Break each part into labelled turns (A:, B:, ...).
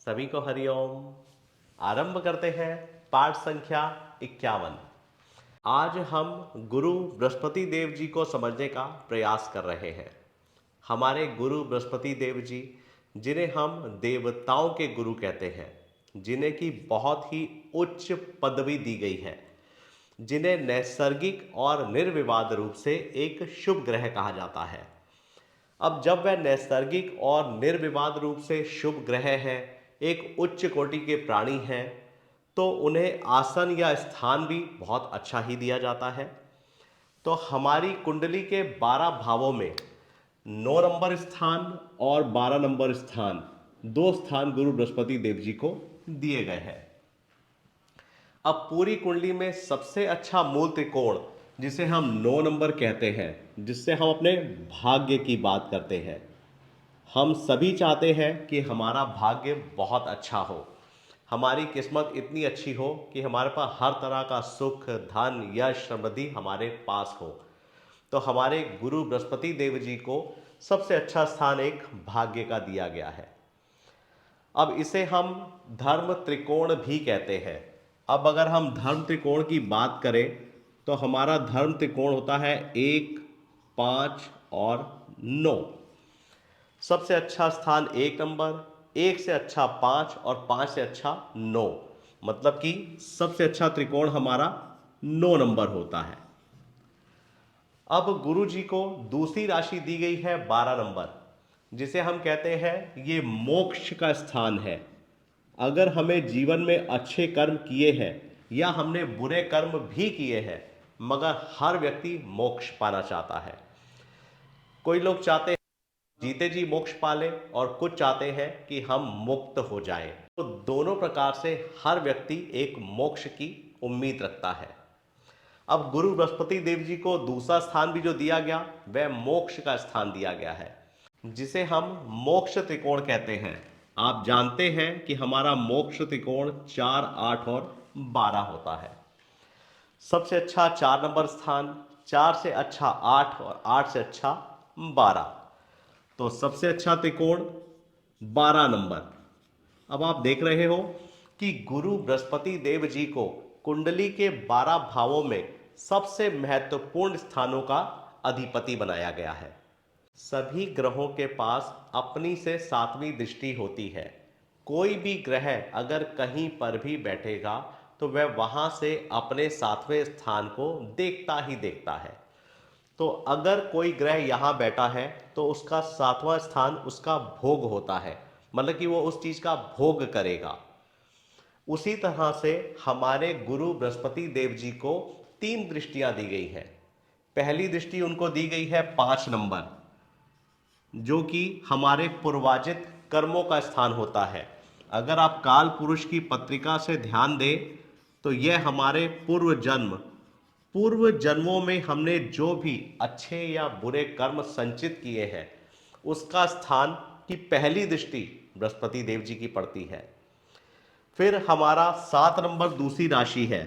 A: सभी को हरिओम। आरंभ करते हैं पाठ संख्या 51। आज हम गुरु बृहस्पति देव जी को समझने का प्रयास कर रहे हैं। हमारे गुरु बृहस्पति देव जी, जिन्हें हम देवताओं के गुरु कहते हैं, जिन्हें की बहुत ही उच्च पदवी दी गई है, जिन्हें नैसर्गिक और निर्विवाद रूप से एक शुभ ग्रह कहा जाता है। अब जब वह नैसर्गिक और निर्विवाद रूप से शुभ ग्रह है, एक उच्च कोटि के प्राणी हैं, तो उन्हें आसन या स्थान भी बहुत अच्छा ही दिया जाता है। तो हमारी कुंडली के 12 भावों में 9 नंबर स्थान और 12 नंबर स्थान, दो स्थान गुरु बृहस्पति देव जी को दिए गए हैं। अब पूरी कुंडली में सबसे अच्छा मूल त्रिकोण, जिसे हम 9 नंबर कहते हैं, जिससे हम अपने भाग्य की बात करते हैं। हम सभी चाहते हैं कि हमारा भाग्य बहुत अच्छा हो, हमारी किस्मत इतनी अच्छी हो कि हमारे पास हर तरह का सुख, धन, यश, समृद्धि हमारे पास हो। तो हमारे गुरु बृहस्पति देव जी को सबसे अच्छा स्थान एक भाग्य का दिया गया है। अब इसे हम धर्म त्रिकोण भी कहते हैं। अब अगर हम धर्म त्रिकोण की बात करें तो हमारा धर्म त्रिकोण होता है 1, 5 और 9। सबसे अच्छा स्थान 1 नंबर, 1 से अच्छा 5 और 5 से अच्छा 9, मतलब कि सबसे अच्छा त्रिकोण हमारा 9 नंबर होता है। अब गुरु जी को दूसरी राशि दी गई है 12 नंबर, जिसे हम कहते हैं ये मोक्ष का स्थान है। अगर हमें जीवन में अच्छे कर्म किए हैं या हमने बुरे कर्म भी किए हैं, मगर हर व्यक्ति मोक्ष पाना चाहता है। कोई लोग चाहते हैं जीते जी मोक्ष पाले और कुछ चाहते हैं कि हम मुक्त हो जाएं। तो दोनों प्रकार से हर व्यक्ति एक मोक्ष की उम्मीद रखता है। अब गुरु बृहस्पति देव जी को दूसरा स्थान भी जो दिया गया वह मोक्ष का स्थान दिया गया है, जिसे हम मोक्ष त्रिकोण कहते हैं। आप जानते हैं कि हमारा मोक्ष त्रिकोण 4, 8 और 12 होता है। सबसे अच्छा 4 नंबर स्थान, 4 से अच्छा 8 और 8 से अच्छा 12। तो सबसे अच्छा त्रिकोण 12 नंबर। अब आप देख रहे हो कि गुरु बृहस्पति देव जी को कुंडली के 12 भावों में सबसे महत्वपूर्ण स्थानों का अधिपति बनाया गया है। सभी ग्रहों के पास अपनी से 7वीं दृष्टि होती है। कोई भी ग्रह अगर कहीं पर भी बैठेगा तो वह वहां से अपने 7वें स्थान को देखता ही देखता है। तो अगर कोई ग्रह यहां बैठा है तो उसका 7वां स्थान उसका भोग होता है, मतलब कि वो उस चीज का भोग करेगा। उसी तरह से हमारे गुरु बृहस्पति देव जी को 3 दृष्टियां दी गई हैं। पहली दृष्टि उनको दी गई है 5 नंबर, जो कि हमारे पूर्वाजित कर्मों का स्थान होता है। अगर आप काल पुरुष की पत्रिका से ध्यान दें तो यह हमारे पूर्व जन्मों में हमने जो भी अच्छे या बुरे कर्म संचित किए हैं, उसका स्थान की पहली दृष्टि बृहस्पति देव जी की पड़ती है। फिर हमारा 7 नंबर दूसरी राशि है,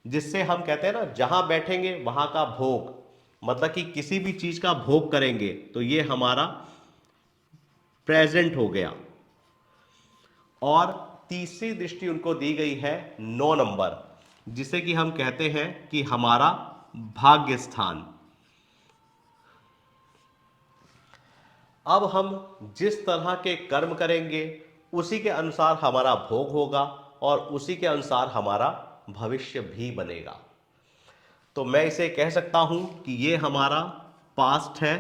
A: जिससे हम कहते हैं ना, जहां बैठेंगे वहां का भोग, मतलब कि किसी भी चीज का भोग करेंगे तो ये हमारा प्रेजेंट हो गया। और तीसरी दृष्टि उनको दी गई है 9 नंबर, जिसे कि हम कहते हैं कि हमारा भाग्य स्थान। अब हम जिस तरह के कर्म करेंगे उसी के अनुसार हमारा भोग होगा और उसी के अनुसार हमारा भविष्य भी बनेगा। तो मैं इसे कह सकता हूं कि ये हमारा पास्ट है,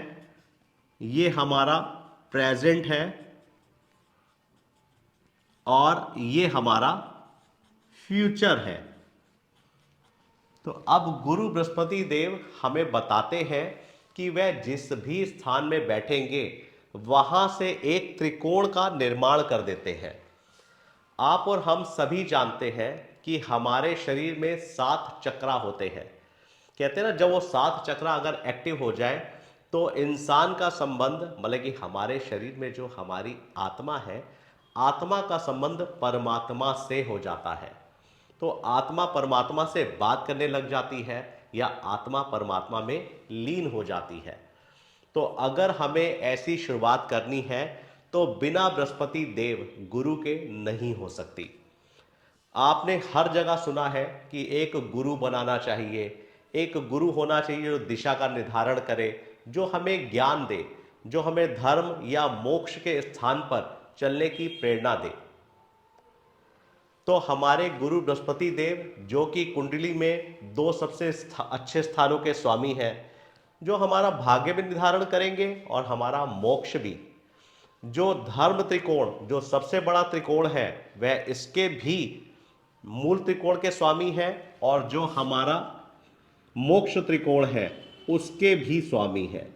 A: ये हमारा प्रेजेंट है और ये हमारा फ्यूचर है। तो अब गुरु बृहस्पति देव हमें बताते हैं कि वह जिस भी स्थान में बैठेंगे वहां से एक त्रिकोण का निर्माण कर देते हैं। आप और हम सभी जानते हैं कि हमारे शरीर में 7 चक्रा होते हैं। कहते हैं ना, जब वो 7 चक्रा अगर एक्टिव हो जाए तो इंसान का संबंध, मतलब कि हमारे शरीर में जो हमारी आत्मा है, आत्मा का संबंध परमात्मा से हो जाता है। तो आत्मा परमात्मा से बात करने लग जाती है या आत्मा परमात्मा में लीन हो जाती है। तो अगर हमें ऐसी शुरुआत करनी है तो बिना बृहस्पति देव गुरु के नहीं हो सकती। आपने हर जगह सुना है कि एक गुरु बनाना चाहिए, एक गुरु होना चाहिए जो दिशा का निर्धारण करे, जो हमें ज्ञान दे, जो हमें धर्म या मोक्ष के स्थान पर चलने की प्रेरणा दे। तो हमारे गुरु बृहस्पति देव, जो कि कुंडली में दो सबसे अच्छे स्थानों के स्वामी हैं, जो हमारा भाग्य भी निर्धारण करेंगे और हमारा मोक्ष भी। जो धर्म त्रिकोण, जो सबसे बड़ा त्रिकोण है, वह इसके भी मूल त्रिकोण के स्वामी हैं, और जो हमारा मोक्ष त्रिकोण है उसके भी स्वामी हैं।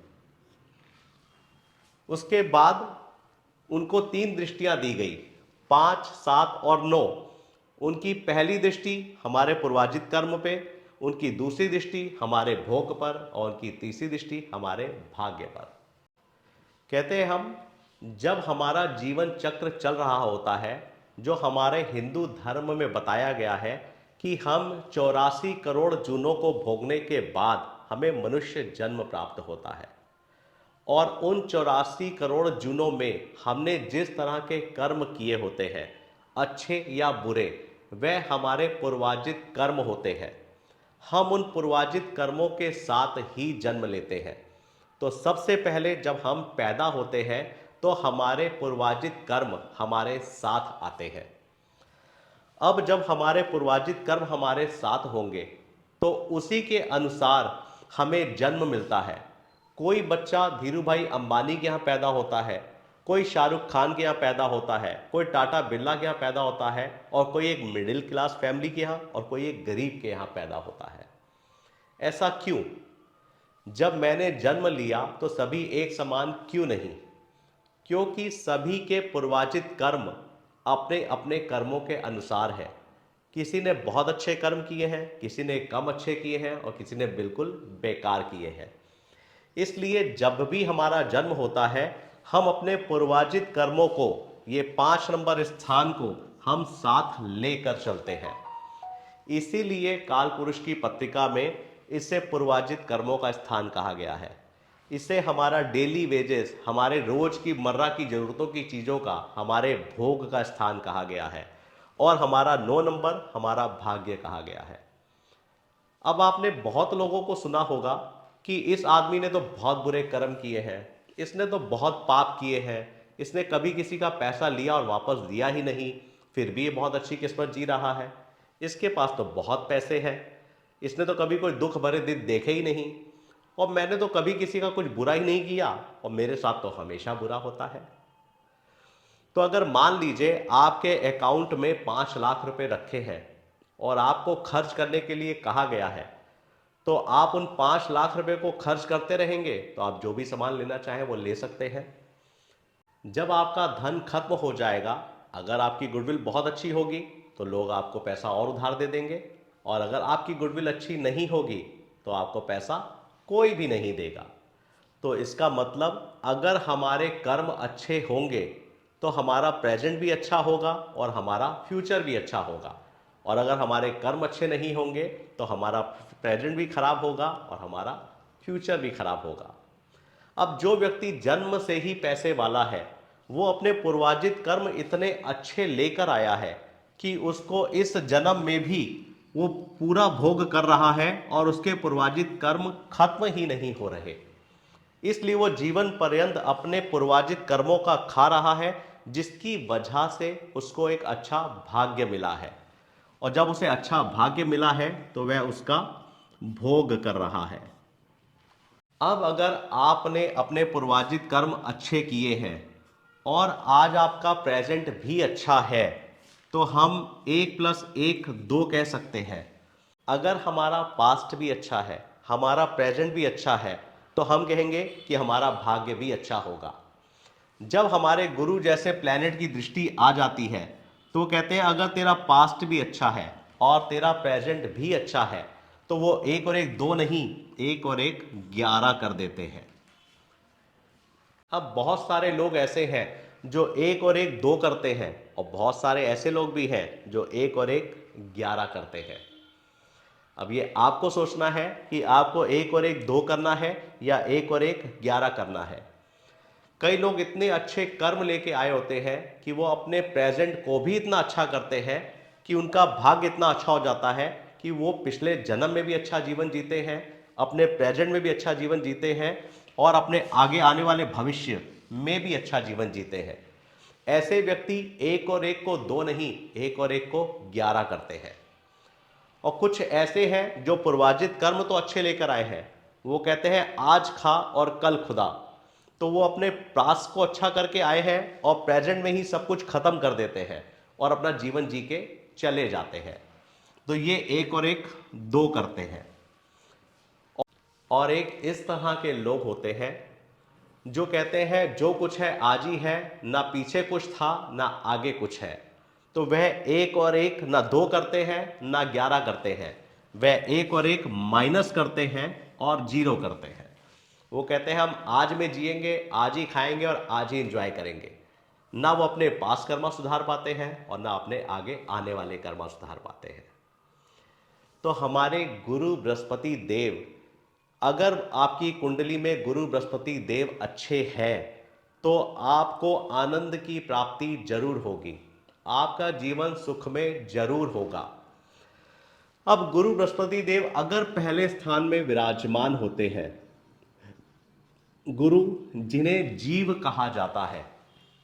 A: उसके बाद उनको 3 दृष्टियां दी गई, 5, 7 और 9। उनकी पहली दृष्टि हमारे पूर्वार्जित कर्म पे, उनकी दूसरी दृष्टि हमारे भोग पर, और उनकी तीसरी दृष्टि हमारे भाग्य पर। कहते हैं हम, जब हमारा जीवन चक्र चल रहा होता है, जो हमारे हिंदू धर्म में बताया गया है कि हम 84 करोड़ जूनों को भोगने के बाद हमें मनुष्य जन्म प्राप्त होता है, और उन 84 करोड़ जूनों में हमने जिस तरह के कर्म किए होते हैं, अच्छे या बुरे, वह हमारे पूर्वार्जित कर्म होते हैं। हम उन पूर्वार्जित कर्मों के साथ ही जन्म लेते हैं। तो सबसे पहले जब हम पैदा होते हैं तो हमारे पूर्वार्जित कर्म हमारे साथ आते हैं। अब जब हमारे पूर्वार्जित कर्म हमारे साथ होंगे तो उसी के अनुसार हमें जन्म मिलता है। कोई बच्चा धीरू भाई अंबानी के यहाँ पैदा होता है, कोई शाहरुख खान के यहाँ पैदा होता है, कोई टाटा बिरला के यहाँ पैदा होता है, और कोई एक मिडिल क्लास फैमिली के यहाँ, और कोई एक गरीब के यहाँ पैदा होता है। ऐसा क्यों? जब मैंने जन्म लिया तो सभी एक समान क्यों नहीं? क्योंकि सभी के पूर्वार्जित कर्म अपने अपने कर्मों के अनुसार है। किसी ने बहुत अच्छे कर्म किए हैं, किसी ने कम अच्छे किए हैं, और किसी ने बिल्कुल बेकार किए हैं। इसलिए जब भी हमारा जन्म होता है, हम अपने पूर्वार्जित कर्मों को, ये 5 नंबर स्थान को हम साथ लेकर चलते हैं। इसीलिए काल पुरुष की पत्रिका में इसे पूर्वार्जित कर्मों का स्थान कहा गया है। इसे हमारा डेली वेजेस, हमारे रोज की मर्रा की जरूरतों की चीज़ों का, हमारे भोग का स्थान कहा गया है, और हमारा 9 नंबर हमारा भाग्य कहा गया है। अब आपने बहुत लोगों को सुना होगा कि इस आदमी ने तो बहुत बुरे कर्म किए हैं, इसने तो बहुत पाप किए हैं, इसने कभी किसी का पैसा लिया और वापस दिया ही नहीं, फिर भी ये बहुत अच्छी किस्मत जी रहा है, इसके पास तो बहुत पैसे हैं, इसने तो कभी कोई दुख भरे दिन देखे ही नहीं, और मैंने तो कभी किसी का कुछ बुरा ही नहीं किया, और मेरे साथ तो हमेशा बुरा होता है। तो अगर मान लीजिए आपके अकाउंट में 5 लाख रुपए रखे हैं और आपको खर्च करने के लिए कहा गया है, तो आप उन 5 लाख रुपए को खर्च करते रहेंगे तो आप जो भी सामान लेना चाहें वो ले सकते हैं। जब आपका धन खत्म हो जाएगा, अगर आपकी गुडविल बहुत अच्छी होगी तो लोग आपको पैसा और उधार दे देंगे, और अगर आपकी गुडविल अच्छी नहीं होगी तो आपको पैसा कोई भी नहीं देगा। तो इसका मतलब, अगर हमारे कर्म अच्छे होंगे तो हमारा प्रेजेंट भी अच्छा होगा और हमारा फ्यूचर भी अच्छा होगा, और अगर हमारे कर्म अच्छे नहीं होंगे तो हमारा प्रेजेंट भी खराब होगा और हमारा फ्यूचर भी खराब होगा। अब जो व्यक्ति जन्म से ही पैसे वाला है, वो अपने पूर्वार्जित कर्म इतने अच्छे लेकर आया है कि उसको इस जन्म में भी वो पूरा भोग कर रहा है, और उसके पूर्वार्जित कर्म खत्म ही नहीं हो रहे। इसलिए वो जीवन पर्यंत अपने पूर्वार्जित कर्मों का खा रहा है, जिसकी वजह से उसको एक अच्छा भाग्य मिला है, और जब उसे अच्छा भाग्य मिला है तो वह उसका भोग कर रहा है। अब अगर आपने अपने पूर्वार्जित कर्म अच्छे किए हैं और आज आपका प्रेजेंट भी अच्छा है, तो हम 1+1 2 कह सकते हैं। अगर हमारा पास्ट भी अच्छा है, हमारा प्रेजेंट भी अच्छा है, तो हम कहेंगे कि हमारा भाग्य भी अच्छा होगा। जब हमारे गुरु जैसे प्लैनेट की दृष्टि आ जाती है तो कहते हैं, अगर तेरा पास्ट भी अच्छा है और तेरा प्रेजेंट भी अच्छा है, तो वो 1 और 1 2 नहीं, 1 और 1 11 कर देते हैं। अब बहुत सारे लोग ऐसे हैं जो 1 और 1 2 करते हैं, और बहुत सारे ऐसे लोग भी हैं जो 1 और 1 11 करते हैं। अब ये आपको सोचना है कि आपको 1 और 1 2 करना है या 1 और 1 11 करना है। कई लोग इतने अच्छे कर्म लेके आए होते हैं कि वो अपने प्रेजेंट को भी इतना अच्छा करते हैं कि उनका भाग्य इतना अच्छा हो जाता है कि वो पिछले जन्म में भी अच्छा जीवन जीते हैं, अपने प्रेजेंट में भी अच्छा जीवन जीते हैं और अपने आगे आने वाले भविष्य में भी अच्छा जीवन जीते हैं। ऐसे व्यक्ति एक और एक को दो नहीं, एक और एक को 11 करते हैं। और कुछ ऐसे हैं जो पूर्वार्जित कर्म तो अच्छे लेकर आए हैं, वो कहते हैं आज खा और कल खुदा। तो वो अपने पास्ट को अच्छा करके आए हैं और प्रेजेंट में ही सब कुछ खत्म कर देते हैं और अपना जीवन जी के चले जाते हैं। तो ये एक और एक दो करते हैं। और एक इस तरह के लोग होते हैं जो कहते हैं जो कुछ है आज ही है, ना पीछे कुछ था ना आगे कुछ है। तो वह एक और एक ना दो करते हैं ना 11 करते हैं, वह एक और एक माइनस करते हैं और जीरो करते हैं। वो कहते हैं हम आज में जिएंगे, आज ही खाएंगे और आज ही एंजॉय करेंगे। ना वो अपने पास कर्मा सुधार पाते हैं और ना अपने आगे आने वाले कर्मा सुधार पाते हैं। तो हमारे गुरु बृहस्पति देव, अगर आपकी कुंडली में गुरु बृहस्पति देव अच्छे हैं तो आपको आनंद की प्राप्ति जरूर होगी, आपका जीवन सुख में जरूर होगा। अब गुरु बृहस्पति देव अगर पहले स्थान में विराजमान होते हैं, गुरु जिन्हें जीव कहा जाता है,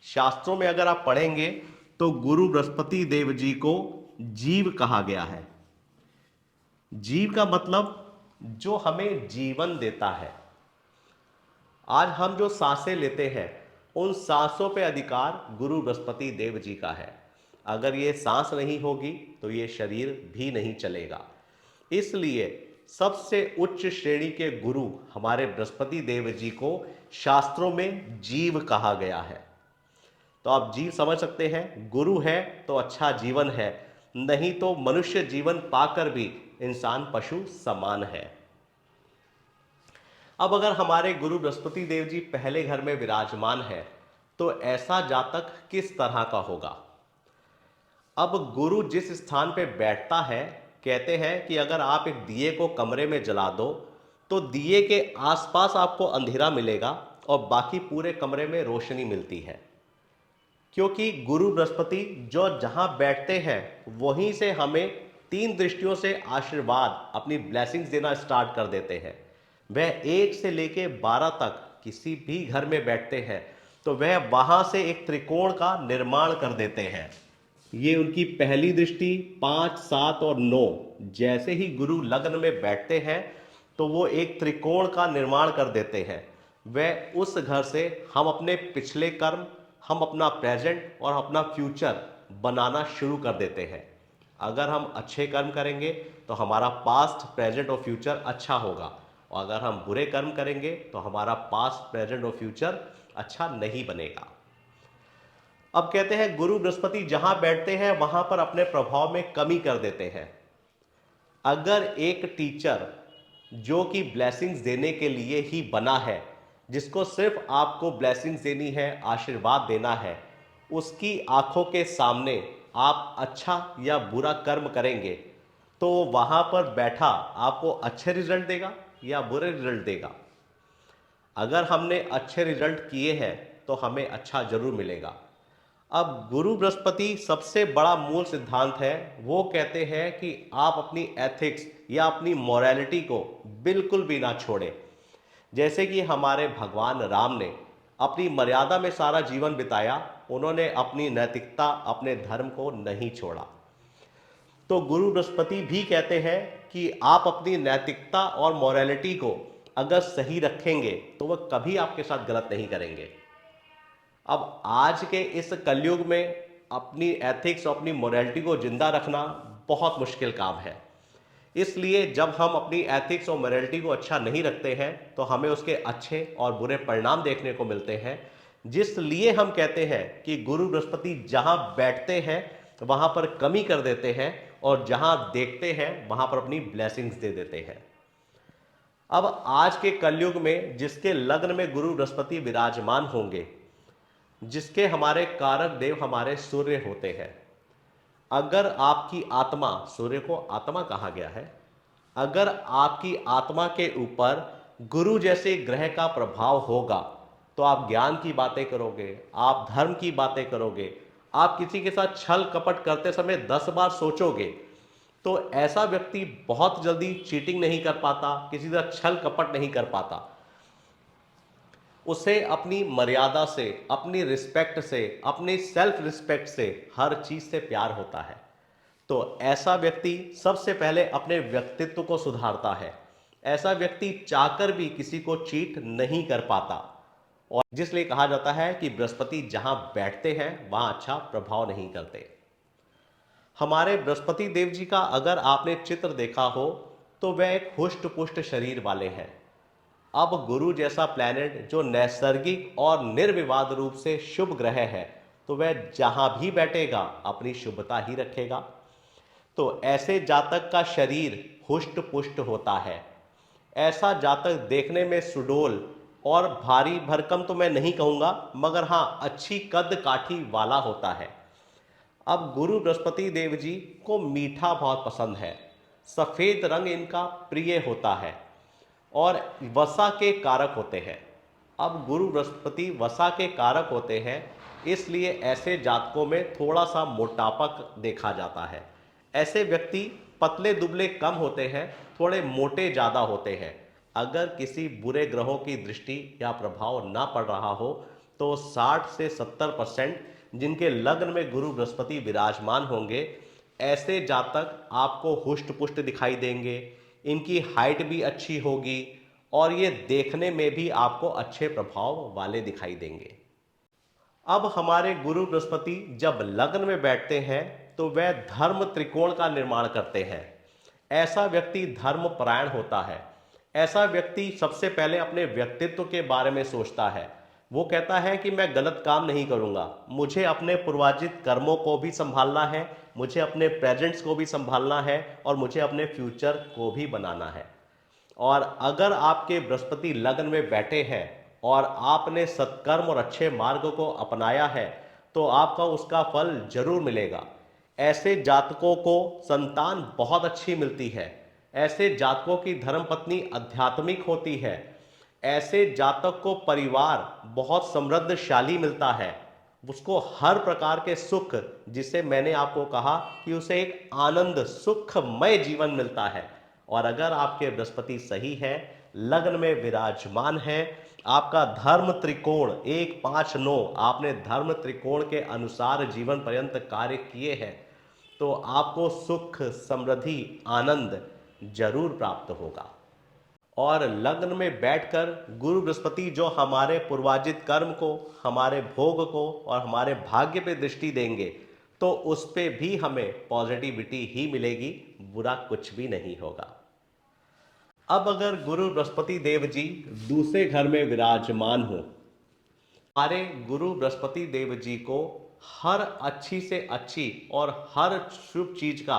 A: शास्त्रों में अगर आप पढ़ेंगे तो गुरु बृहस्पति देव जी को जीव कहा गया है। जीव का मतलब जो हमें जीवन देता है। आज हम जो सांसें लेते हैं उन सांसों पे अधिकार गुरु बृहस्पति देव जी का है। अगर ये सांस नहीं होगी तो ये शरीर भी नहीं चलेगा। इसलिए सबसे उच्च श्रेणी के गुरु हमारे बृहस्पति देव जी को शास्त्रों में जीव कहा गया है। तो आप जीव समझ सकते हैं, गुरु है तो अच्छा जीवन है, नहीं तो मनुष्य जीवन पाकर भी इंसान पशु समान है। अब अगर हमारे गुरु बृहस्पति देव जी पहले घर में विराजमान है तो ऐसा जातक किस तरह का होगा। अब गुरु जिस स्थान पे बैठता है, कहते हैं कि अगर आप एक दिए को कमरे में जला दो तो दिए के आसपास आपको अंधेरा मिलेगा और बाकी पूरे कमरे में रोशनी मिलती है। क्योंकि गुरु बृहस्पति जो जहां बैठते हैं वहीं से हमें 3 दृष्टियों से आशीर्वाद, अपनी ब्लेसिंग्स देना स्टार्ट कर देते हैं। वह 1 से लेके 12 तक किसी भी घर में बैठते हैं तो वह वहां से एक त्रिकोण का निर्माण कर देते हैं। ये उनकी पहली दृष्टि 5, 7 और 9, जैसे ही गुरु लग्न में बैठते हैं तो वो एक त्रिकोण का निर्माण कर देते हैं। वह उस घर से हम अपने पिछले कर्म, हम अपना प्रेजेंट और अपना फ्यूचर बनाना शुरू कर देते हैं। अगर हम अच्छे कर्म करेंगे तो हमारा पास्ट, प्रेजेंट और फ्यूचर अच्छा होगा, और अगर हम बुरे कर्म करेंगे तो हमारा पास्ट, प्रेजेंट और फ्यूचर अच्छा नहीं बनेगा। अब कहते हैं गुरु बृहस्पति जहां बैठते हैं वहां पर अपने प्रभाव में कमी कर देते हैं। अगर एक टीचर जो कि ब्लेसिंग्स देने के लिए ही बना है, जिसको सिर्फ आपको ब्लेसिंग्स देनी है, आशीर्वाद देना है, उसकी आंखों के सामने आप अच्छा या बुरा कर्म करेंगे तो वहां पर बैठा आपको अच्छे रिजल्ट देगा या बुरे रिजल्ट देगा। अगर हमने अच्छे रिजल्ट किए हैं तो हमें अच्छा जरूर मिलेगा। अब गुरु बृहस्पति सबसे बड़ा मूल सिद्धांत है, वो कहते हैं कि आप अपनी एथिक्स या अपनी मोरालिटी को बिल्कुल भी ना छोड़ें। जैसे कि हमारे भगवान राम ने अपनी मर्यादा में सारा जीवन बिताया, उन्होंने अपनी नैतिकता, अपने धर्म को नहीं छोड़ा। तो गुरु बृहस्पति भी कहते हैं कि आप अपनी नैतिकता और मोरालिटी को अगर सही रखेंगे तो वह कभी आपके साथ गलत नहीं करेंगे। अब आज के इस कलयुग में अपनी एथिक्स और अपनी मोरालिटी को जिंदा रखना बहुत मुश्किल काम है। इसलिए जब हम अपनी एथिक्स और मोरालिटी को अच्छा नहीं रखते हैं तो हमें उसके अच्छे और बुरे परिणाम देखने को मिलते हैं। जिसलिए हम कहते हैं कि गुरु बृहस्पति जहां बैठते हैं वहां पर कमी कर देते हैं और जहां देखते हैं वहां पर अपनी ब्लेसिंग्स दे देते हैं। अब आज के कलयुग में जिसके लग्न में गुरु बृहस्पति विराजमान होंगे, जिसके हमारे कारक देव हमारे सूर्य होते हैं, अगर आपकी आत्मा, सूर्य को आत्मा कहा गया है, अगर आपकी आत्मा के ऊपर गुरु जैसे ग्रह का प्रभाव होगा तो आप ज्ञान की बातें करोगे, आप धर्म की बातें करोगे, आप किसी के साथ छल कपट करते समय 10 बार सोचोगे, तो ऐसा व्यक्ति बहुत जल्दी चीटिंग नहीं कर पाता, किसी तरह छल कपट नहीं कर पाता। उसे अपनी मर्यादा से, अपनी रिस्पेक्ट से, अपनी सेल्फ रिस्पेक्ट से, हर चीज से प्यार होता है। तो ऐसा व्यक्ति सबसे पहले अपने व्यक्तित्व को सुधारता है। ऐसा व्यक्ति चाहकर भी किसी को चीट नहीं कर पाता, और जिसलिए कहा जाता है कि बृहस्पति जहां बैठते हैं वहां अच्छा प्रभाव नहीं करते। हमारे बृहस्पति देव जी का अगर आपने चित्र देखा हो तो वह एक हुष्ट पुष्ट शरीर वाले हैं। अब गुरु जैसा प्लैनेट जो नैसर्गिक और निर्विवाद रूप से शुभ ग्रह है, तो वह जहां भी बैठेगा अपनी शुभता ही रखेगा। तो ऐसे जातक का शरीर हुष्ट पुष्ट होता है। ऐसा जातक देखने में सुडोल और भारी भरकम तो मैं नहीं कहूंगा, मगर हां अच्छी कद काठी वाला होता है। अब गुरु बृहस्पति देव जी को मीठा बहुत पसंद है। सफेद रंग इनका प्रिय होता है और वसा के कारक होते हैं। अब गुरु बृहस्पति वसा के कारक होते हैं, इसलिए ऐसे जातकों में थोड़ा सा मोटापा देखा जाता है। ऐसे व्यक्ति पतले दुबले कम होते हैं, थोड़े मोटे ज़्यादा होते हैं। अगर किसी बुरे ग्रहों की दृष्टि या प्रभाव ना पड़ रहा हो तो 60 से 70% जिनके लग्न में गुरु बृहस्पति विराजमान होंगे, ऐसे जातक आपको हुष्ट पुष्ट दिखाई देंगे। इनकी हाइट भी अच्छी होगी और ये देखने में भी आपको अच्छे प्रभाव वाले दिखाई देंगे। अब हमारे गुरु बृहस्पति जब लग्न में बैठते हैं तो वह धर्म त्रिकोण का निर्माण करते हैं। ऐसा व्यक्ति धर्म परायण होता है। ऐसा व्यक्ति सबसे पहले अपने व्यक्तित्व के बारे में सोचता है। वो कहता है कि मैं गलत काम नहीं करूंगा, मुझे अपने पूर्वार्जित कर्मों को भी संभालना है, मुझे अपने प्रेजेंट्स को भी संभालना है और मुझे अपने फ्यूचर को भी बनाना है। और अगर आपके बृहस्पति लग्न में बैठे हैं और आपने सत्कर्म और अच्छे मार्ग को अपनाया है, तो आपका उसका फल जरूर मिलेगा। ऐसे जातकों को संतान बहुत अच्छी मिलती है। ऐसे जातकों की धर्मपत्नी आध्यात्मिक होती है। ऐसे जातक को परिवार बहुत समृद्धशाली मिलता है। उसको हर प्रकार के सुख, जिसे मैंने आपको कहा कि उसे एक आनंद सुखमय जीवन मिलता है। और अगर आपके बृहस्पति सही है, लग्न में विराजमान है, आपका धर्म त्रिकोण 1 5 9, आपने धर्म त्रिकोण के अनुसार जीवन पर्यंत कार्य किए हैं, तो आपको सुख समृद्धि आनंद जरूर प्राप्त होगा। और लग्न में बैठकर गुरु बृहस्पति जो हमारे पूर्वार्जित कर्म को, हमारे भोग को और हमारे भाग्य पे दृष्टि देंगे, तो उस पे भी हमें पॉजिटिविटी ही मिलेगी, बुरा कुछ भी नहीं होगा। अब अगर गुरु बृहस्पति देव जी दूसरे घर में विराजमान हो, हमारे गुरु बृहस्पति देव जी को हर अच्छी से अच्छी और हर शुभ चीज का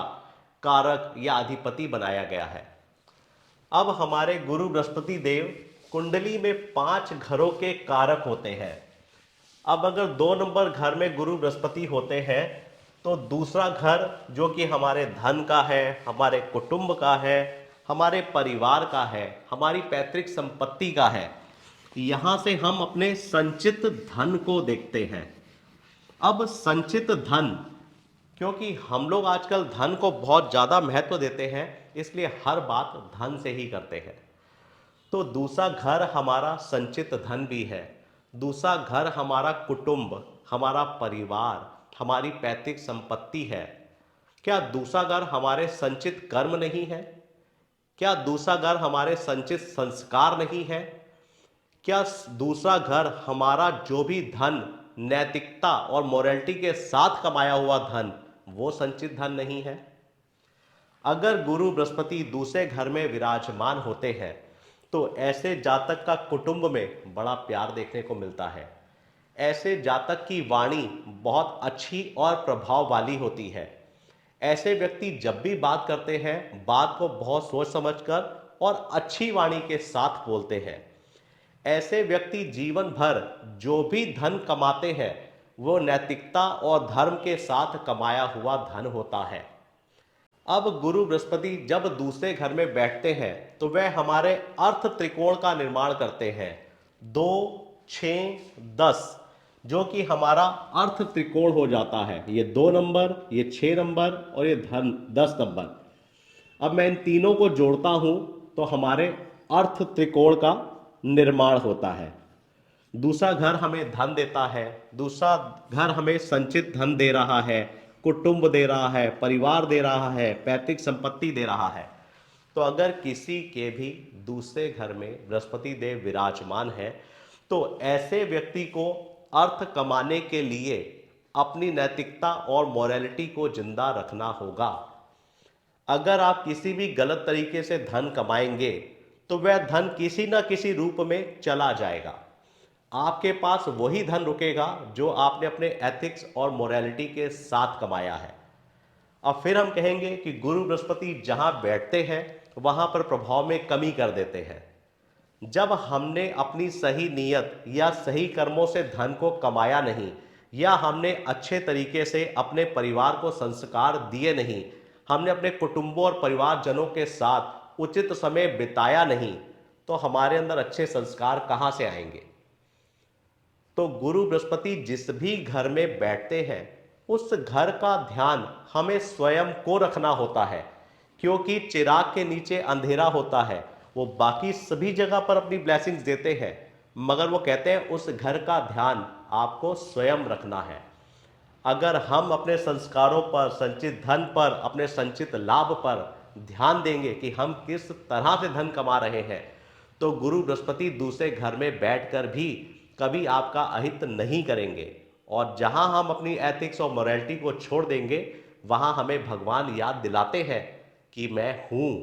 A: कारक या अधिपति बनाया गया है। अब हमारे गुरु बृहस्पति देव कुंडली में 5 घरों के कारक होते हैं। अब अगर 2 नंबर घर में गुरु बृहस्पति होते हैं, तो दूसरा घर जो कि हमारे धन का है, हमारे कुटुंब का है, हमारे परिवार का है, हमारी पैतृक संपत्ति का है, यहां से हम अपने संचित धन को देखते हैं। अब संचित धन, क्योंकि हम लोग आजकल धन को बहुत ज़्यादा महत्व देते हैं, इसलिए हर बात धन से ही करते हैं। तो दूसरा घर हमारा संचित धन भी है। दूसरा घर हमारा कुटुंब, हमारा परिवार, हमारी पैतृक संपत्ति है। क्या दूसरा घर हमारे संचित कर्म नहीं है? क्या दूसरा घर हमारे संचित संस्कार नहीं है? क्या दूसरा घर हमारा जो भी धन नैतिकता और मोरालिटी के साथ कमाया हुआ धन, वो संचित धन नहीं है? अगर गुरु बृहस्पति दूसरे घर में विराजमान होते हैं, तो ऐसे जातक का कुटुंब में बड़ा प्यार देखने को मिलता है। ऐसे जातक की वाणी बहुत अच्छी और प्रभाव वाली होती है। ऐसे व्यक्ति जब भी बात करते हैं, बात को बहुत सोच समझकर और अच्छी वाणी के साथ बोलते हैं। ऐसे व्यक्ति जीवन भर जो भी धन कमाते हैं, वो नैतिकता और धर्म के साथ कमाया हुआ धन होता है। अब गुरु बृहस्पति जब दूसरे घर में बैठते हैं, तो वह हमारे अर्थ त्रिकोण का निर्माण करते हैं। 2 6, 10, जो कि हमारा अर्थ त्रिकोण हो जाता है। ये 2 नंबर, ये 6 नंबर और ये धन 10 नंबर। अब मैं इन तीनों को जोड़ता हूं तो हमारे अर्थ त्रिकोण का निर्माण होता है। दूसरा घर हमें धन देता है, दूसरा घर हमें संचित धन दे रहा है, कुटुंब दे रहा है, परिवार दे रहा है, पैतृक संपत्ति दे रहा है। तो अगर किसी के भी दूसरे घर में बृहस्पति देव विराजमान है तो ऐसे व्यक्ति को अर्थ कमाने के लिए अपनी नैतिकता और मोरालिटी को जिंदा रखना होगा। अगर आप किसी भी गलत तरीके से धन कमाएंगे तो वह धन किसी ना किसी रूप में चला जाएगा। आपके पास वही धन रुकेगा जो आपने अपने एथिक्स और मोरालिटी के साथ कमाया है। अब फिर हम कहेंगे कि गुरु बृहस्पति जहां बैठते हैं वहां पर प्रभाव में कमी कर देते हैं। जब हमने अपनी सही नीयत या सही कर्मों से धन को कमाया नहीं, या हमने अच्छे तरीके से अपने परिवार को संस्कार दिए नहीं, हमने अपने कुटुंबों और परिवारजनों के साथ उचित समय बिताया नहीं, तो हमारे अंदर अच्छे संस्कार कहां से आएंगे। तो गुरु बृहस्पति जिस भी घर में बैठते हैं उस घर का ध्यान हमें स्वयं को रखना होता है, क्योंकि चिराग के नीचे अंधेरा होता है। वो बाकी सभी जगह पर अपनी ब्लेसिंग्स देते हैं, मगर वो कहते हैं उस घर का ध्यान आपको स्वयं रखना है। अगर हम अपने संस्कारों पर, संचित धन पर, अपने संचित लाभ पर ध्यान देंगे कि हम किस तरह से धन कमा रहे हैं, तो गुरु बृहस्पति दूसरे घर में बैठकर भी कभी आपका अहित नहीं करेंगे। और जहां हम अपनी एथिक्स और मोरालिटी को छोड़ देंगे वहां हमें भगवान याद दिलाते हैं कि मैं हूं,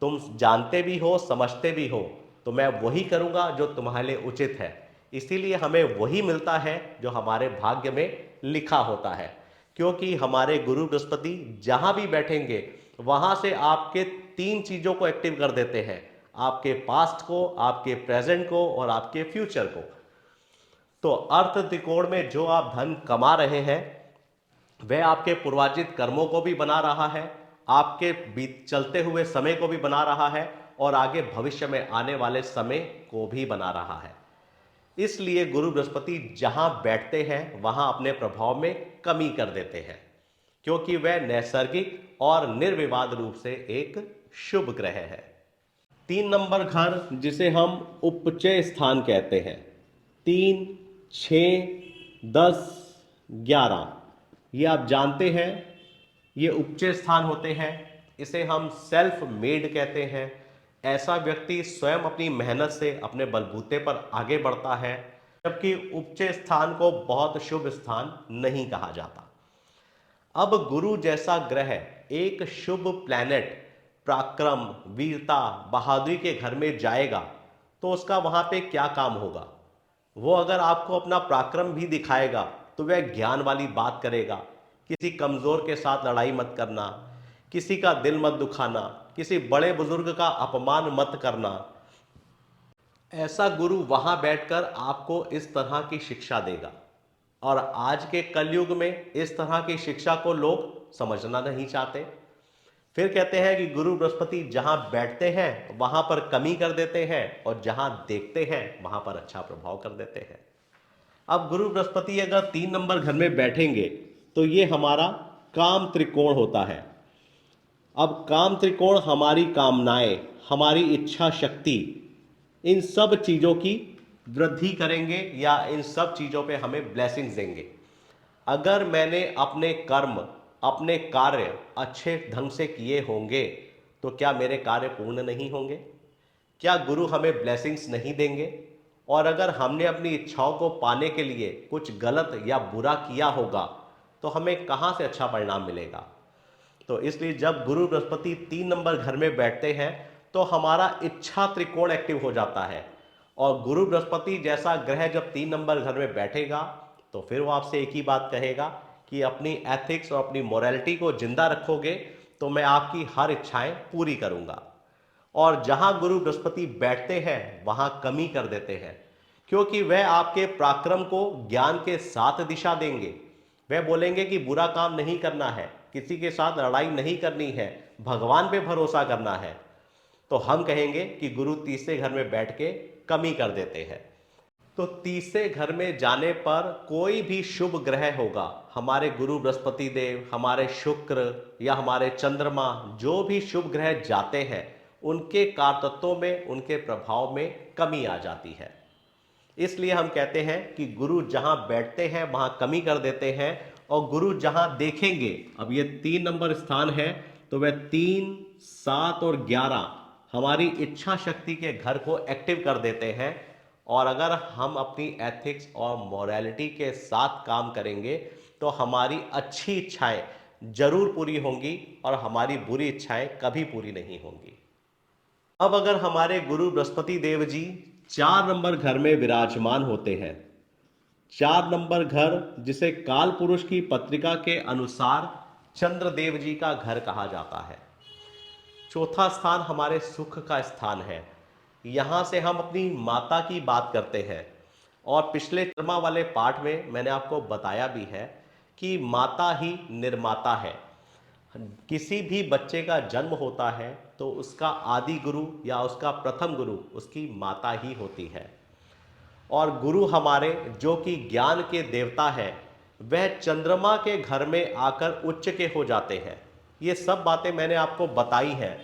A: तुम जानते भी हो, समझते भी हो, तो मैं वही करूंगा जो तुम्हारे लिए उचित है। इसीलिए हमें वही मिलता है जो हमारे भाग्य में लिखा होता है, क्योंकि हमारे गुरु बृहस्पति जहां भी बैठेंगे वहां से आपके 3 चीजों को एक्टिव कर देते हैं, आपके पास्ट को, आपके प्रेजेंट को और आपके फ्यूचर को। तो अर्थ त्रिकोण में जो आप धन कमा रहे हैं वह आपके पूर्वार्जित कर्मों को भी बना रहा है, आपके बीत चलते हुए समय को भी बना रहा है और आगे भविष्य में आने वाले समय को भी बना रहा है। इसलिए गुरु बृहस्पति जहां बैठते हैं वहां अपने प्रभाव में कमी कर देते हैं, क्योंकि वह नैसर्गिक और निर्विवाद रूप से एक शुभ ग्रह है। 3 नंबर घर जिसे हम उपचय स्थान कहते हैं, 3, 6, 10, 11, ये आप जानते हैं ये उपचय स्थान होते हैं। इसे हम सेल्फ मेड कहते हैं। ऐसा व्यक्ति स्वयं अपनी मेहनत से अपने बलबूते पर आगे बढ़ता है, जबकि उपचय स्थान को बहुत शुभ स्थान नहीं कहा जाता। अब गुरु जैसा ग्रह एक शुभ प्लैनेट पराक्रम, वीरता, बहादुरी के घर में जाएगा तो उसका वहां पे क्या काम होगा। वो अगर आपको अपना पराक्रम भी दिखाएगा तो वह ज्ञान वाली बात करेगा, किसी कमजोर के साथ लड़ाई मत करना, किसी का दिल मत दुखाना, किसी बड़े बुजुर्ग का अपमान मत करना। ऐसा गुरु वहां बैठकर आपको इस तरह की शिक्षा देगा, और आज के कलयुग में इस तरह की शिक्षा को लोग समझना नहीं चाहते। फिर कहते हैं कि गुरु बृहस्पति जहां बैठते हैं वहां पर कमी कर देते हैं और जहां देखते हैं वहां पर अच्छा प्रभाव कर देते हैं। अब गुरु बृहस्पति अगर 3 नंबर घर में बैठेंगे तो ये हमारा काम त्रिकोण होता है। अब काम त्रिकोण हमारी कामनाएं, हमारी इच्छा शक्ति, इन सब चीजों की वृद्धि करेंगे या इन सब चीजों पे हमें ब्लेसिंग्स देंगे। अगर मैंने अपने कर्म, अपने कार्य अच्छे ढंग से किए होंगे तो क्या मेरे कार्य पूर्ण नहीं होंगे? क्या गुरु हमें ब्लेसिंग्स नहीं देंगे? और अगर हमने अपनी इच्छाओं को पाने के लिए कुछ गलत या बुरा किया होगा तो हमें कहां से अच्छा परिणाम मिलेगा? तो इसलिए जब गुरु बृहस्पति 3 नंबर घर में बैठते हैं तो हमारा इच्छा त्रिकोण एक्टिव हो जाता है। और गुरु बृहस्पति जैसा ग्रह जब 3 नंबर घर में बैठेगा तो फिर वो आपसे एक ही बात कहेगा कि अपनी एथिक्स और अपनी मोरालिटी को जिंदा रखोगे तो मैं आपकी हर इच्छाएं पूरी करूंगा। और जहां गुरु बृहस्पति बैठते हैं वहां कमी कर देते हैं, क्योंकि वह आपके पराक्रम को ज्ञान के साथ दिशा देंगे। वह बोलेंगे कि बुरा काम नहीं करना है, किसी के साथ लड़ाई नहीं करनी है, भगवान पे भरोसा करना है। तो हम कहेंगे कि गुरु तीसरे घर में बैठ के कमी कर देते हैं। तो तीसरे घर में जाने पर कोई भी शुभ ग्रह होगा, हमारे गुरु बृहस्पति देव, हमारे शुक्र या हमारे चंद्रमा, जो भी शुभ ग्रह जाते हैं उनके कारतत्वों में, उनके प्रभाव में कमी आ जाती है। इसलिए हम कहते हैं कि गुरु जहां बैठते हैं वहां कमी कर देते हैं, और गुरु जहां देखेंगे, अब ये 3 नंबर स्थान है, तो वह 3, 7 और 11 हमारी इच्छा शक्ति के घर को एक्टिव कर देते हैं। और अगर हम अपनी एथिक्स और मोरालिटी के साथ काम करेंगे तो हमारी अच्छी इच्छाएं जरूर पूरी होंगी और हमारी बुरी इच्छाएं कभी पूरी नहीं होंगी। अब अगर हमारे गुरु बृहस्पति देव जी 4 नंबर घर में विराजमान होते हैं, 4 नंबर घर जिसे काल पुरुष की पत्रिका के अनुसार चंद्रदेव जी का घर कहा जाता है। चौथा स्थान हमारे सुख का स्थान है, यहां से हम अपनी माता की बात करते हैं। और पिछले चंद्रमा वाले पाठ में मैंने आपको बताया भी है कि माता ही निर्माता है। किसी भी बच्चे का जन्म होता है तो उसका आदि गुरु या उसका प्रथम गुरु उसकी माता ही होती है। और गुरु हमारे जो कि ज्ञान के देवता है, वह चंद्रमा के घर में आकर उच्च के हो जाते हैं। ये सब बातें मैंने आपको बताई हैं,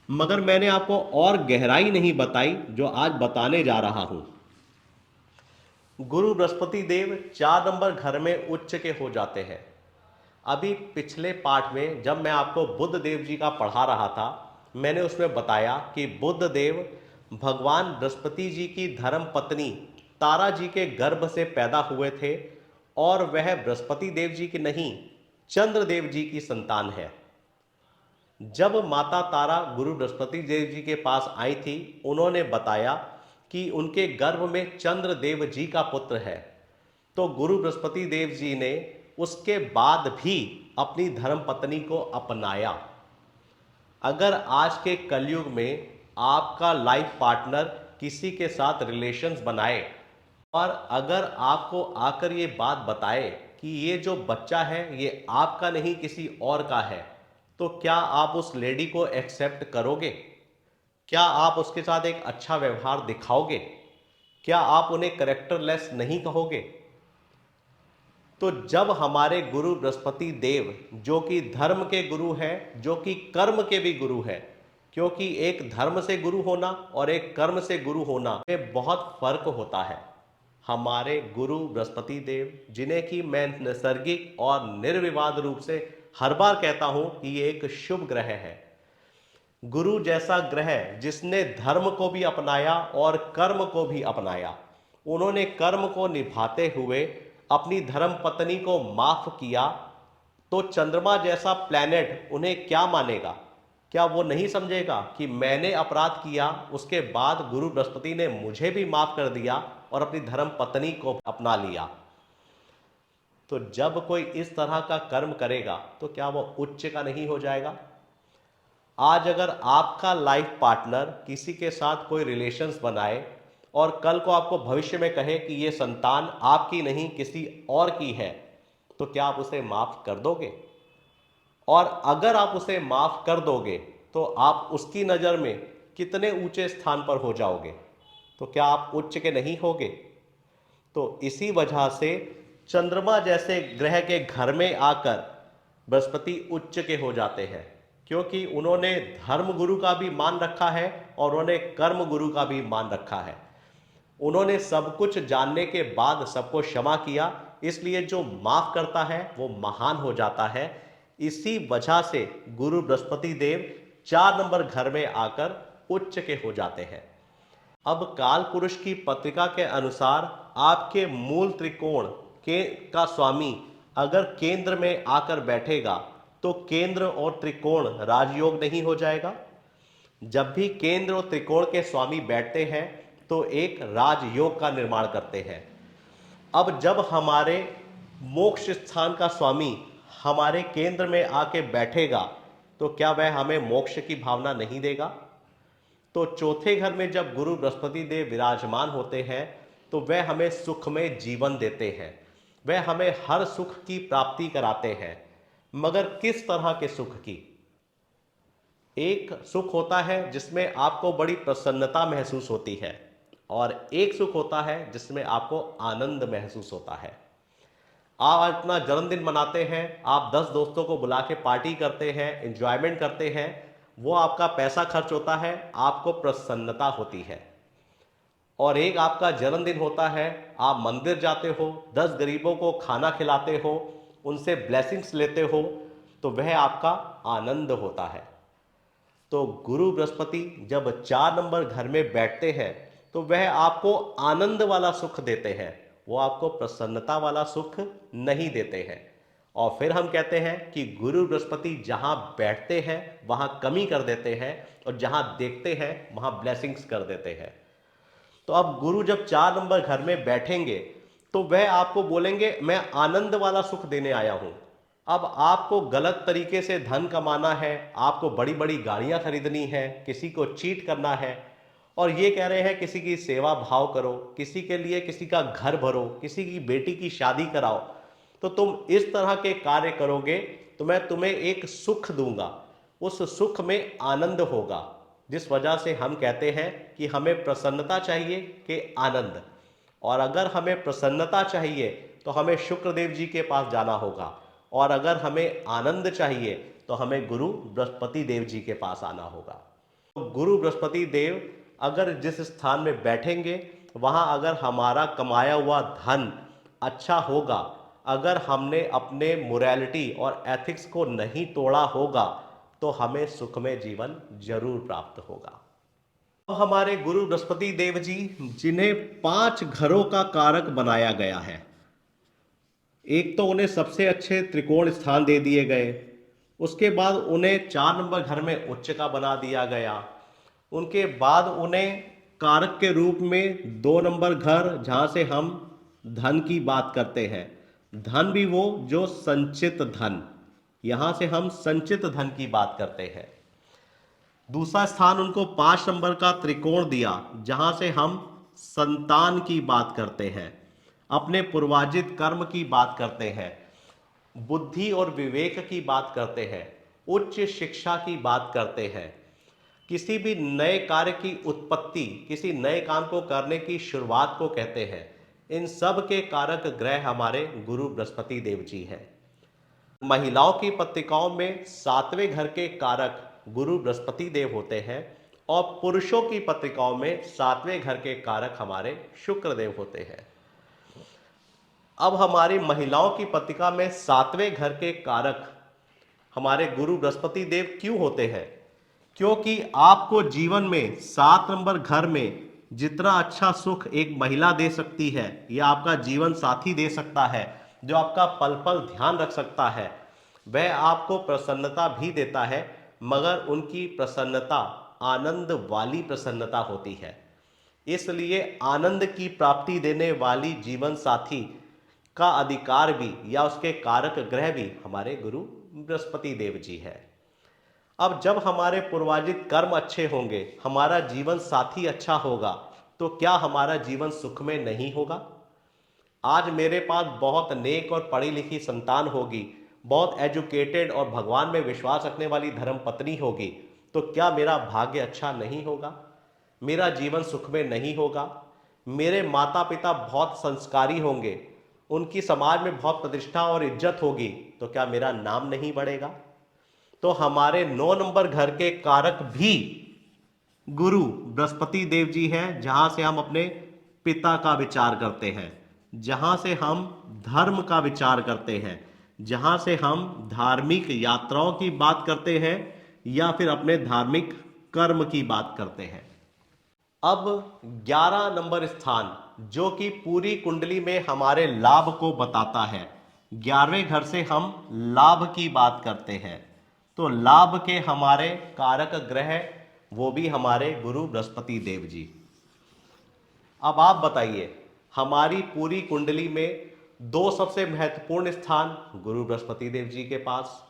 A: मगर मैंने आपको और गहराई नहीं बताई जो आज बताने जा रहा हूं। गुरु बृहस्पति देव 4 नंबर घर में उच्च के हो जाते हैं। अभी पिछले पाठ में जब मैं आपको बुध देव जी का पढ़ा रहा था, मैंने उसमें बताया कि बुध देव भगवान बृहस्पति जी की धर्म पत्नी तारा जी के गर्भ से पैदा हुए थे, और वह बृहस्पति देव जी की नहीं, चंद्रदेव जी की संतान है। जब माता तारा गुरु बृहस्पति देव जी के पास आई थी, उन्होंने बताया कि उनके गर्भ में चंद्रदेव जी का पुत्र है। तो गुरु बृहस्पति देव जी ने उसके बाद भी अपनी धर्म पत्नी को अपनाया। अगर आज के कलयुग में आपका लाइफ पार्टनर किसी के साथ रिलेशंस बनाए और अगर आपको आकर ये बात बताए कि ये जो बच्चा है ये आपका नहीं किसी और का है, तो क्या आप उस लेडी को एक्सेप्ट करोगे? क्या आप उसके साथ एक अच्छा व्यवहार दिखाओगे? क्या आप उन्हें कैरेक्टरलेस नहीं कहोगे? तो जब हमारे गुरु बृहस्पति देव, जो कि धर्म के गुरु हैं, जो कि कर्म के भी गुरु हैं, क्योंकि एक धर्म से गुरु होना और एक कर्म से गुरु होना में बहुत फर्क होता है। हमारे गुरु बृहस्पति देव, जिन्हें कि मैं नैसर्गिक और निर्विवाद रूप से हर बार कहता हूं कि ये एक शुभ ग्रह है। गुरु जैसा ग्रह जिसने धर्म को भी अपनाया और कर्म को भी अपनाया, उन्होंने कर्म को निभाते हुए अपनी धर्म पत्नी को माफ किया, तो चंद्रमा जैसा प्लैनेट उन्हें क्या मानेगा? क्या वो नहीं समझेगा कि मैंने अपराध किया, उसके बाद गुरु बृहस्पति ने मुझे भी माफ कर दिया और अपनी धर्म पत्नी को अपना लिया? तो जब कोई इस तरह का कर्म करेगा तो क्या वो उच्च का नहीं हो जाएगा? आज अगर आपका लाइफ पार्टनर किसी के साथ कोई रिलेशंस बनाए और कल को आपको भविष्य में कहे कि ये संतान आपकी नहीं किसी और की है, तो क्या आप उसे माफ कर दोगे? और अगर आप उसे माफ कर दोगे तो आप उसकी नज़र में कितने ऊंचे स्थान पर हो जाओगे? तो क्या आप उच्च के नहीं होगे? तो इसी वजह से चंद्रमा जैसे ग्रह के घर में आकर बृहस्पति उच्च के हो जाते हैं, क्योंकि उन्होंने धर्म गुरु का भी मान रखा है और उन्होंने कर्म गुरु का भी मान रखा है। उन्होंने सब कुछ जानने के बाद सबको क्षमा किया, इसलिए जो माफ करता है वो महान हो जाता है। इसी वजह से गुरु बृहस्पति देव 4 नंबर घर में आकर उच्च के हो जाते हैं। अब काल पुरुष की पत्रिका के अनुसार आपके मूल त्रिकोण के का स्वामी अगर केंद्र में आकर बैठेगा तो केंद्र और त्रिकोण राजयोग नहीं हो जाएगा? जब भी केंद्र और त्रिकोण के स्वामी बैठते हैं तो एक राजयोग का निर्माण करते हैं। अब जब हमारे मोक्ष स्थान का स्वामी हमारे केंद्र में आके बैठेगा तो क्या वह हमें मोक्ष की भावना नहीं देगा? तो चौथे घर में जब गुरु बृहस्पति देव विराजमान होते हैं तो वह हमें सुख में जीवन देते हैं, वह हमें हर सुख की प्राप्ति कराते हैं। मगर किस तरह के सुख की? एक सुख होता है जिसमें आपको बड़ी प्रसन्नता महसूस होती है, और एक सुख होता है जिसमें आपको आनंद महसूस होता है। आप अपना जन्मदिन मनाते हैं, आप 10 दोस्तों को बुला के पार्टी करते हैं, एंजॉयमेंट करते हैं, वो आपका पैसा खर्च होता है, आपको प्रसन्नता होती है। और एक आपका जन्मदिन होता है, आप मंदिर जाते हो, 10 गरीबों को खाना खिलाते हो, उनसे ब्लेसिंग्स लेते हो, तो वह आपका आनंद होता है। तो गुरु बृहस्पति जब 4 नंबर घर में बैठते हैं तो वह आपको आनंद वाला सुख देते हैं, वो आपको प्रसन्नता वाला सुख नहीं देते हैं। और फिर हम कहते हैं कि गुरु बृहस्पति जहां बैठते हैं वहां कमी कर देते हैं, और जहां देखते हैं वहां ब्लेसिंग्स कर देते हैं। तो अब गुरु जब 4 नंबर घर में बैठेंगे तो वह आपको बोलेंगे मैं आनंद वाला सुख देने आया हूं। अब आपको गलत तरीके से धन कमाना है, आपको बड़ी बड़ी गाड़ियां खरीदनी है, किसी को चीट करना है, और ये कह रहे हैं किसी की सेवा भाव करो, किसी के लिए किसी का घर भरो, किसी की बेटी की शादी कराओ, तो तुम इस तरह के कार्य करोगे तो मैं तुम्हें एक सुख दूंगा, उस सुख में आनंद होगा। जिस वजह से हम कहते हैं कि हमें प्रसन्नता चाहिए कि आनंद। और अगर हमें प्रसन्नता चाहिए तो हमें शुक्रदेव जी के पास जाना होगा, और अगर हमें आनंद चाहिए तो हमें गुरु बृहस्पति देव जी के पास आना होगा। तो गुरु बृहस्पति देव अगर जिस स्थान में बैठेंगे वहां अगर हमारा कमाया हुआ धन अच्छा होगा, अगर हमने अपने मोरालिटी और एथिक्स को नहीं तोड़ा होगा, तो हमें सुखमय जीवन जरूर प्राप्त होगा। अब हमारे गुरु बृहस्पति देव जी जिन्हें 5 घरों का कारक बनाया गया है, एक तो उन्हें सबसे अच्छे त्रिकोण स्थान दे दिए गए, उसके बाद उन्हें 4 नंबर घर में उच्च का बना दिया गया, उनके बाद उन्हें कारक के रूप में 2 नंबर घर, जहां से हम धन की बात करते हैं, धन भी वो जो संचित धन, यहां से हम संचित धन की बात करते हैं। दूसरा स्थान उनको 5 नंबर का त्रिकोण दिया, जहां से हम संतान की बात करते हैं, अपने पूर्वार्जित कर्म की बात करते हैं, बुद्धि और विवेक की बात करते हैं, उच्च शिक्षा की बात करते हैं, किसी भी नए कार्य की उत्पत्ति, किसी नए काम को करने की शुरुआत को कहते हैं। इन सब के कारक ग्रह हमारे गुरु बृहस्पति देव जी हैं। महिलाओं की पत्रिकाओं में 7वें घर के कारक गुरु बृहस्पति देव होते हैं, और पुरुषों की पत्रिकाओं में 7वें घर के कारक हमारे शुक्र देव होते हैं। अब हमारी महिलाओं की पत्रिका में 7वें घर के कारक हमारे गुरु बृहस्पति देव क्यों होते हैं? क्योंकि आपको जीवन में 7 नंबर घर में जितना अच्छा सुख एक महिला दे सकती है या आपका जीवन साथी दे सकता है, जो आपका पल पल ध्यान रख सकता है, वह आपको प्रसन्नता भी देता है, मगर उनकी प्रसन्नता आनंद वाली प्रसन्नता होती है। इसलिए आनंद की प्राप्ति देने वाली जीवन साथी का अधिकार भी या उसके कारक ग्रह भी हमारे गुरु बृहस्पति देव जी है। अब जब हमारे पूर्वार्जित कर्म अच्छे होंगे, हमारा जीवन साथी अच्छा होगा, तो क्या हमारा जीवन सुख में नहीं होगा? आज मेरे पास बहुत नेक और पढ़ी लिखी संतान होगी, बहुत एजुकेटेड और भगवान में विश्वास रखने वाली धर्म पत्नी होगी, तो क्या मेरा भाग्य अच्छा नहीं होगा? मेरा जीवन सुख में नहीं होगा? मेरे माता पिता बहुत संस्कारी होंगे, उनकी समाज में बहुत प्रतिष्ठा और इज्जत होगी, तो क्या मेरा नाम नहीं बढ़ेगा? तो हमारे 9 नंबर घर के कारक भी गुरु बृहस्पति देव जी हैं, जहां से हम अपने पिता का विचार करते हैं, जहां से हम धर्म का विचार करते हैं, जहां से हम धार्मिक यात्राओं की बात करते हैं या फिर अपने धार्मिक कर्म की बात करते हैं। अब 11 नंबर स्थान जो कि पूरी कुंडली में हमारे लाभ को बताता है, 11वें घर से हम लाभ की बात करते हैं, तो लाभ के हमारे कारक ग्रह वो भी हमारे गुरु बृहस्पति देव जी। अब आप बताइए, हमारी पूरी कुंडली में 2 सबसे महत्वपूर्ण स्थान गुरु बृहस्पति देव जी के पास,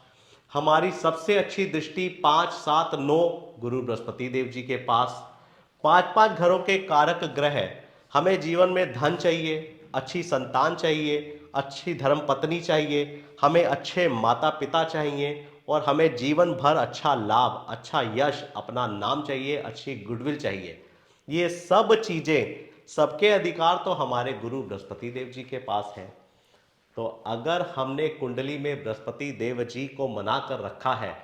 A: हमारी सबसे अच्छी दृष्टि 5, 7, 9 गुरु बृहस्पति देव जी के पास, 5-5 घरों के कारक ग्रह। हमें जीवन में धन चाहिए, अच्छी संतान चाहिए, अच्छी धर्म पत्नी चाहिए, हमें अच्छे माता पिता चाहिए, और हमें जीवन भर अच्छा लाभ, अच्छा यश, अपना नाम चाहिए, अच्छी गुडविल चाहिए। ये सब चीज़ें सबके अधिकार तो हमारे गुरु बृहस्पति देव जी के पास है। तो अगर हमने कुंडली में बृहस्पति देव जी को मना कर रखा है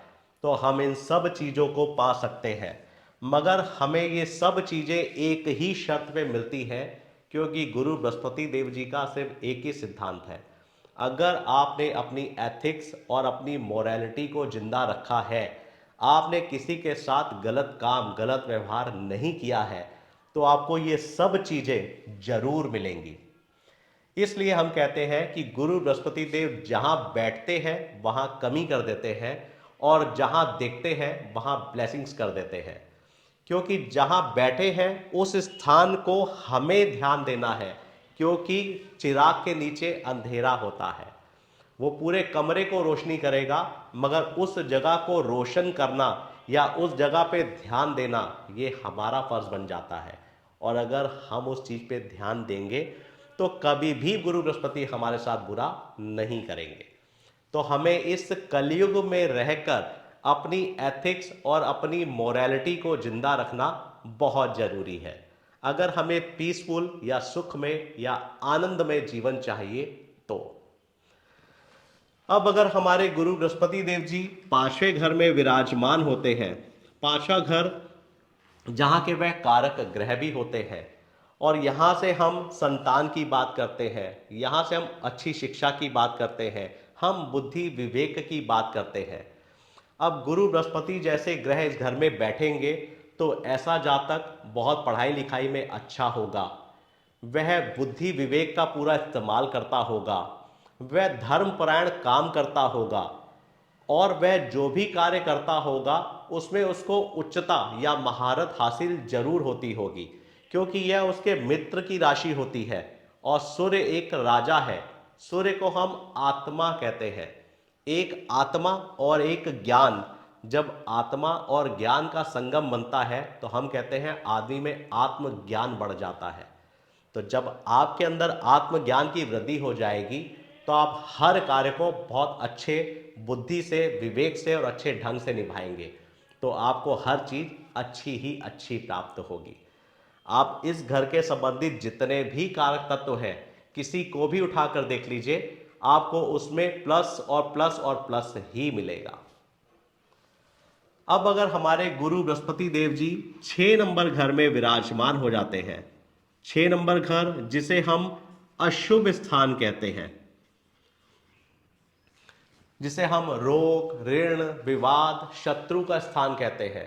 A: तो हम इन सब चीज़ों को पा सकते हैं, मगर हमें ये सब चीज़ें एक ही शर्त पे मिलती हैं, क्योंकि गुरु बृहस्पति देव जी का सिर्फ एक ही सिद्धांत है। अगर आपने अपनी एथिक्स और अपनी मोरालिटी को जिंदा रखा है, आपने किसी के साथ गलत काम गलत व्यवहार नहीं किया है, तो आपको ये सब चीज़ें जरूर मिलेंगी। इसलिए हम कहते हैं कि गुरु बृहस्पति देव जहां बैठते हैं वहां कमी कर देते हैं, और जहां देखते हैं वहां ब्लेसिंग्स कर देते हैं। क्योंकि जहां बैठे हैं उस स्थान को हमें ध्यान देना है, क्योंकि चिराग के नीचे अंधेरा होता है। वो पूरे कमरे को रोशनी करेगा, मगर उस जगह को रोशन करना या उस जगह पे ध्यान देना ये हमारा फर्ज बन जाता है। और अगर हम उस चीज पे ध्यान देंगे तो कभी भी गुरु बृहस्पति हमारे साथ बुरा नहीं करेंगे। तो हमें इस कलयुग में रहकर अपनी एथिक्स और अपनी मोरालिटी को जिंदा रखना बहुत जरूरी है, अगर हमें पीसफुल या सुख में या आनंद में जीवन चाहिए तो। अब अगर हमारे गुरु बृहस्पति देव जी पांचवें घर में विराजमान होते हैं, पांचवा घर जहां के वह कारक ग्रह भी होते हैं, और यहां से हम संतान की बात करते हैं, यहां से हम अच्छी शिक्षा की बात करते हैं, हम बुद्धि विवेक की बात करते हैं। अब गुरु बृहस्पति जैसे ग्रह इस घर में बैठेंगे तो ऐसा जातक बहुत पढ़ाई लिखाई में अच्छा होगा, वह बुद्धि विवेक का पूरा इस्तेमाल करता होगा, वह धर्मपरायण काम करता होगा, और वह जो भी कार्य करता होगा उसमें उसको उच्चता या महारत हासिल जरूर होती होगी, क्योंकि यह उसके मित्र की राशि होती है। और सूर्य एक राजा है, सूर्य को हम आत्मा कहते हैं। एक आत्मा और एक ज्ञान, जब आत्मा और ज्ञान का संगम बनता है तो हम कहते हैं आदमी में आत्मज्ञान बढ़ जाता है। तो जब आपके अंदर आत्मज्ञान की वृद्धि हो जाएगी तो आप हर कार्य को बहुत अच्छे बुद्धि से, विवेक से और अच्छे ढंग से निभाएंगे, तो आपको हर चीज अच्छी ही अच्छी प्राप्त होगी। आप इस घर के संबंधित जितने भी कारक तत्व हैं, किसी को भी उठाकर देख लीजिए, आपको उसमें प्लस और प्लस और प्लस ही मिलेगा। अब अगर हमारे गुरु बृहस्पति देव जी 6 नंबर घर में विराजमान हो जाते हैं, 6 नंबर घर जिसे हम अशुभ स्थान कहते हैं, जिसे हम रोग, ऋण, विवाद, शत्रु का स्थान कहते हैं।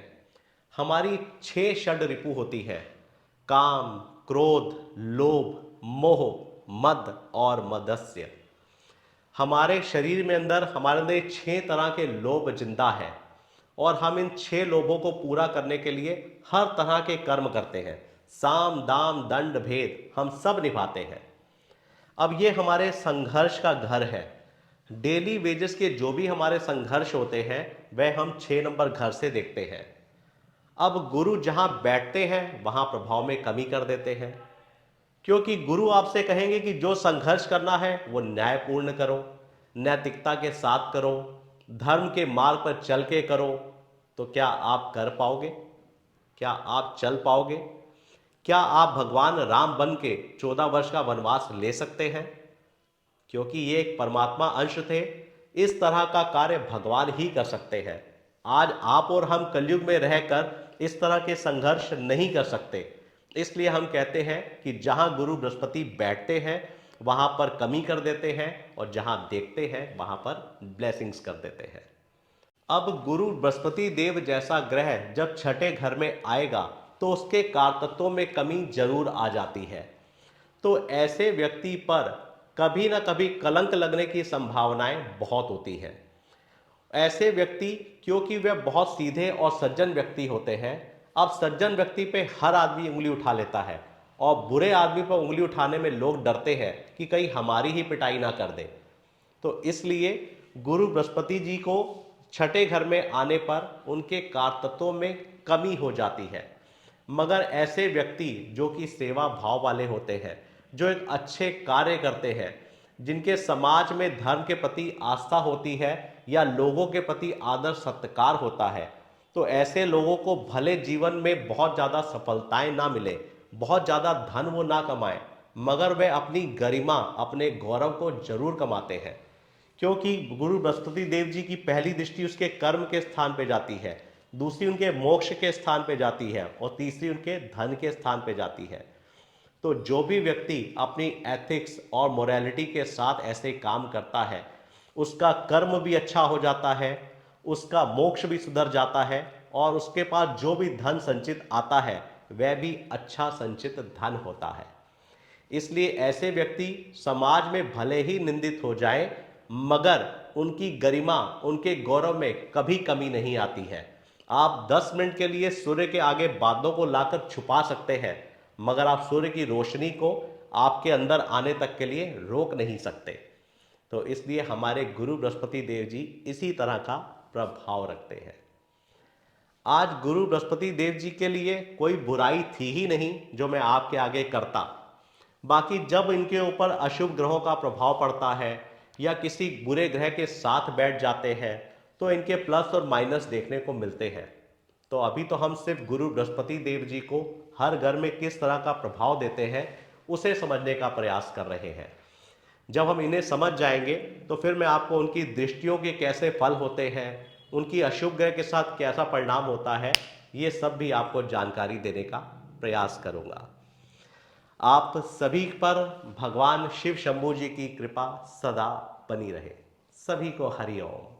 A: हमारी 6 षड रिपु होती है, काम, क्रोध, लोभ, मोह, मद और मदस्य। हमारे शरीर में अंदर हमारे अंदर 6 तरह के लोभ जिंदा है, और हम इन 6 लोभों को पूरा करने के लिए हर तरह के कर्म करते हैं। साम दाम दंड भेद हम सब निभाते हैं। अब ये हमारे संघर्ष का घर है। डेली वेजेस के जो भी हमारे संघर्ष होते हैं वह हम 6 नंबर घर से देखते हैं। अब गुरु जहां बैठते हैं वहां प्रभाव में कमी कर देते हैं, क्योंकि गुरु आपसे कहेंगे कि जो संघर्ष करना है वो न्यायपूर्ण करो, नैतिकता के साथ करो, धर्म के मार्ग पर चल के करो। तो क्या आप कर पाओगे? क्या आप चल पाओगे? क्या आप भगवान राम बन के 14 वर्ष का वनवास ले सकते हैं? क्योंकि ये एक परमात्मा अंश थे, इस तरह का कार्य भगवान ही कर सकते हैं। आज आप और हम कलयुग में रहकर इस तरह के संघर्ष नहीं कर सकते। इसलिए हम कहते हैं कि जहां गुरु बृहस्पति बैठते हैं वहां पर कमी कर देते हैं, और जहां देखते हैं वहां पर ब्लेसिंग्स कर देते हैं। अब गुरु बृहस्पति देव जैसा ग्रह जब छठे घर में आएगा तो उसके कारतत्वों में कमी जरूर आ जाती है। तो ऐसे व्यक्ति पर कभी ना कभी कलंक लगने की संभावनाएं बहुत होती हैं। ऐसे व्यक्ति, क्योंकि वे बहुत सीधे और सज्जन व्यक्ति होते हैं, अब सज्जन व्यक्ति पे हर आदमी उंगली उठा लेता है, और बुरे आदमी पर उंगली उठाने में लोग डरते हैं कि कहीं हमारी ही पिटाई ना कर दे। तो इसलिए गुरु बृहस्पति जी को छठे घर में आने पर उनके कारतत्वों में कमी हो जाती है। मगर ऐसे व्यक्ति जो कि सेवा भाव वाले होते हैं, जो एक अच्छे कार्य करते हैं, जिनके समाज में धर्म के प्रति आस्था होती है या लोगों के प्रति आदर सत्कार होता है, तो ऐसे लोगों को भले जीवन में बहुत ज़्यादा सफलताएं ना मिले, बहुत ज़्यादा धन वो ना कमाएं, मगर वे अपनी गरिमा, अपने गौरव को जरूर कमाते हैं। क्योंकि गुरु बृहस्पति देव जी की पहली दृष्टि उसके कर्म के स्थान पे जाती है, दूसरी उनके मोक्ष के स्थान पे जाती है और तीसरी उनके धन के स्थान पे जाती है। तो जो भी व्यक्ति अपनी एथिक्स और मोरालिटी के साथ ऐसे काम करता है, उसका कर्म भी अच्छा हो जाता है, उसका मोक्ष भी सुधर जाता है और उसके पास जो भी धन संचित आता है वह भी अच्छा संचित धन होता है। इसलिए ऐसे व्यक्ति समाज में भले ही निंदित हो जाएं, मगर उनकी गरिमा, उनके गौरव में कभी कमी नहीं आती है। आप 10 मिनट के लिए सूर्य के आगे बादलों को लाकर छुपा सकते हैं, मगर आप सूर्य की रोशनी को आपके अंदर आने तक के लिए रोक नहीं सकते। तो इसलिए हमारे गुरु बृहस्पति देव जी इसी तरह का प्रभाव रखते हैं। आज गुरु बृहस्पति देव जी के लिए कोई बुराई थी ही नहीं जो मैं आपके आगे करता। बाकी जब इनके ऊपर अशुभ ग्रहों का प्रभाव पड़ता है या किसी बुरे ग्रह के साथ बैठ जाते हैं तो इनके प्लस और माइनस देखने को मिलते हैं। तो अभी तो हम सिर्फ गुरु बृहस्पति देव जी को हर घर में किस तरह का प्रभाव देते हैं उसे समझने का प्रयास कर रहे हैं। जब हम इन्हें समझ जाएंगे तो फिर मैं आपको उनकी दृष्टियों के कैसे फल होते हैं, उनकी अशुभ ग्रह के साथ कैसा परिणाम होता है, ये सब भी आपको जानकारी देने का प्रयास करूंगा। आप सभी पर भगवान शिव शंभू जी की कृपा सदा बनी रहे। सभी को हरि ओम।